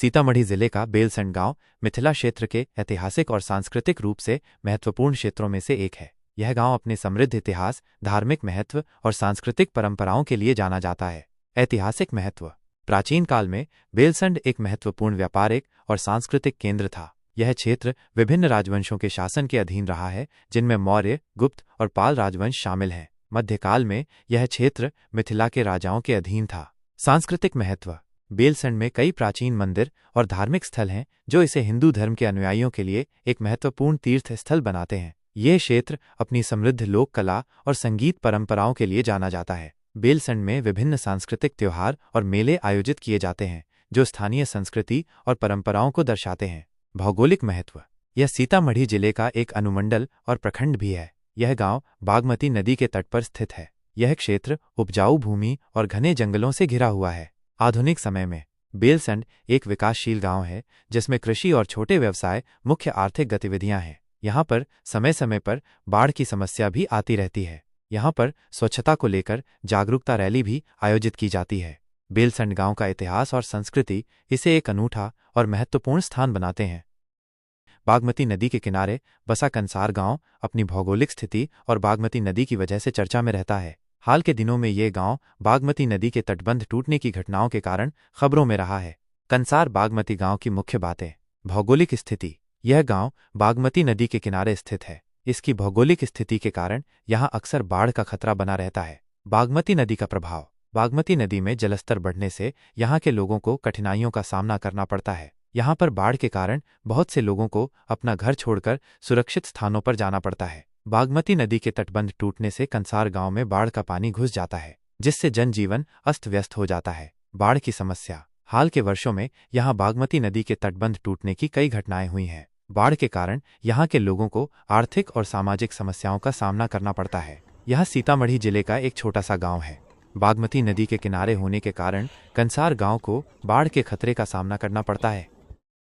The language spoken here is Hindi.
सीतामढ़ी जिले का बेलसंड गांव मिथिला क्षेत्र के ऐतिहासिक और सांस्कृतिक रूप से महत्वपूर्ण क्षेत्रों में से एक है। यह गांव अपने समृद्ध इतिहास, धार्मिक महत्व और सांस्कृतिक परंपराओं के लिए जाना जाता है। ऐतिहासिक महत्व। प्राचीन काल में बेलसंड एक महत्वपूर्ण व्यापारिक और सांस्कृतिक केंद्र था। यह क्षेत्र विभिन्न राजवंशों के शासन के अधीन रहा है, जिनमें मौर्य, गुप्त और पाल राजवंश शामिल हैं। मध्यकाल में यह क्षेत्र मिथिला के राजाओं के अधीन था। सांस्कृतिक महत्व। बेलसंड में कई प्राचीन मंदिर और धार्मिक स्थल हैं, जो इसे हिंदू धर्म के अनुयायियों के लिए एक महत्वपूर्ण तीर्थ स्थल बनाते हैं। यह क्षेत्र अपनी समृद्ध लोक कला और संगीत परंपराओं के लिए जाना जाता है। बेलसंड में विभिन्न सांस्कृतिक त्योहार और मेले आयोजित किए जाते हैं, जो स्थानीय संस्कृति और परंपराओं को दर्शाते हैं। भौगोलिक महत्व। यह सीतामढ़ी जिले का एक अनुमंडल और प्रखंड भी है। यह गांव बागमती नदी के तट पर स्थित है। यह क्षेत्र उपजाऊ भूमि और घने जंगलों से घिरा हुआ है। आधुनिक समय में बेलसंड एक विकासशील गांव है, जिसमें कृषि और छोटे व्यवसाय मुख्य आर्थिक गतिविधियां हैं। यहाँ पर समय समय पर बाढ़ की समस्या भी आती रहती है। यहाँ पर स्वच्छता को लेकर जागरूकता रैली भी आयोजित की जाती है। बेलसंड गांव का इतिहास और संस्कृति इसे एक अनूठा और महत्वपूर्ण स्थान बनाते हैं। बागमती नदी के किनारे बसा कंसार गांव अपनी भौगोलिक स्थिति और बागमती नदी की वजह से चर्चा में रहता है। हाल के दिनों में ये गांव बागमती नदी के तटबंध टूटने की घटनाओं के कारण खबरों में रहा है। कंसार बागमती गांव की मुख्य बातें। भौगोलिक स्थिति। यह गांव बागमती नदी के किनारे स्थित है। इसकी भौगोलिक स्थिति के कारण यहाँ अक्सर बाढ़ का खतरा बना रहता है। बागमती नदी का प्रभाव। बागमती नदी में जलस्तर बढ़ने से यहाँ के लोगों को कठिनाइयों का सामना करना पड़ता है। यहाँ पर बाढ़ के कारण बहुत से लोगों को अपना घर छोड़कर सुरक्षित स्थानों पर जाना पड़ता है। बागमती नदी के तटबंध टूटने से कंसार गांव में बाढ़ का पानी घुस जाता है, जिससे जनजीवन अस्त व्यस्त हो जाता है। बाढ़ की समस्या। हाल के वर्षों में यहाँ बागमती नदी के तटबंध टूटने की कई घटनाएं हुई हैं। बाढ़ के कारण यहाँ के लोगों को आर्थिक और सामाजिक समस्याओं का सामना करना पड़ता है। यह सीतामढ़ी जिले का एक छोटा सा गाँव है। बागमती नदी के किनारे होने के कारण कंसार गांव को बाढ़ के खतरे का सामना करना पड़ता है।